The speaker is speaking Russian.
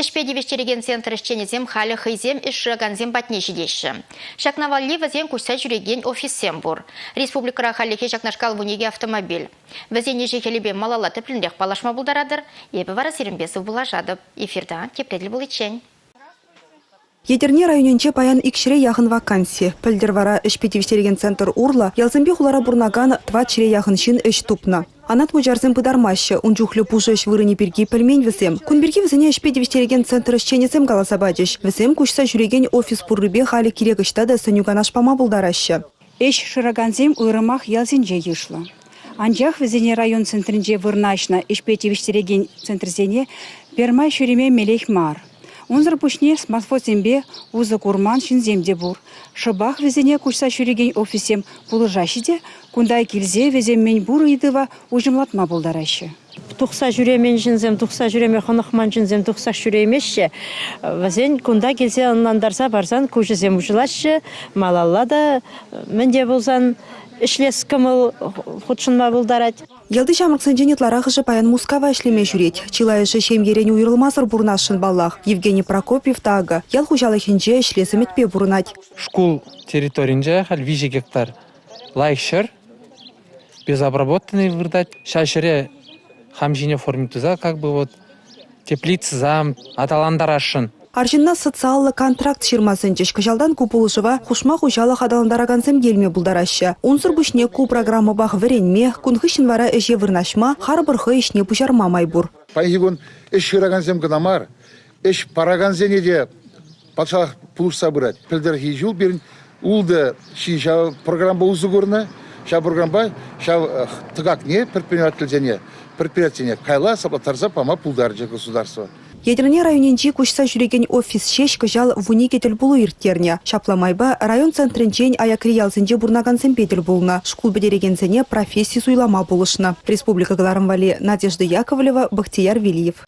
Ишпеди вештереген центр ишченезем халі хызем іші ганзем батнеші деші. Шакнавалли вазен кушса жүреген офисем бур. Республикара халихе шакнашкал вунеге автомобиль. Вазен ежі хелебе малалаты пліндех палашма булдарадыр, ебі вара сирімбесу булажадып. Эфирда тепледлі бұл ичен. Едерне районенче паян икшіре яғын вакансия. Пілдер вара ішпетевіштереген центр урла, ялзымбе хулара бурнаган 2 чире яғын шин іш тупна. Анат мужарзым пыдармашы, унчухлю пушыш вырыни пирги пельмень візем. Кунберги візіне ішпетевіштереген центр ішченесем галасабадыш. Візем кушса жүреген офис пуррыбе халі керегішта да сынюган ашпама булдарашы. Эш шыраганзем ырымах ялзинже йышла. Анжах візіне район центрінже вырнашна ішпетевіштереген центрзене пермай шүреме мелех мар. Унзыр пушне смартфотембе узы курман шинземде бур. Шыбах везене кушса шүреген офисем пулыжашиде, кундай килзе везем мен бур идыва ужымлатма булдарашы. Тухса жүремен жинзем, тухса жүреме хонықман жинзем, тухса жүремеші. Вазен кунда келсе аннандарса барсан көжізем ұжылашы, малалла да менде болсан ішлес кымыл худшынма булдарать. Елді жамырксын женетларағыжы паян Мускава ішлеме жүрет. Чилайышы шемгерен уйрылмазыр бурнашын баллах. Евгений Прокопьев тағы. Ел хужалықынже ішлесім етпе бурнать. Школ территоринже хал 5 гектар лайкшыр, безобработанный вырдать. Шашыре хамжине формитуза, как бы вот теплицы зам, аталандарашын. Аржинна социаллы контракт ширмасынчыш кыжалдан купулышыва хушма хужалы хадаландарагансым келме булдарашы. Унсыр бүшне ку программа бах веренме, кунхышын вара эже вырнашма, харбырхы ишне пушарма майбур. Пайгон эш шыраганзем гынамар, эш параганзене де патшалық пулуш сабырать. Пілдер хижул берін улды шинша программа узы көрні, ша программа, ша тыгак не предприятие кайла саплатарза пама пулдаржы государство. Едерне районенчи кушса жүреген офис шеш кыжал вуни кетел булу ирттерне. Шапламайба район центренчен аякри ялзынче бурнаган сэмпетел булна. Шкул бедерегенсене профессии суйлама булышна. Республика Галарымвали Надежда Яковлева, Бахтияр Вилиев.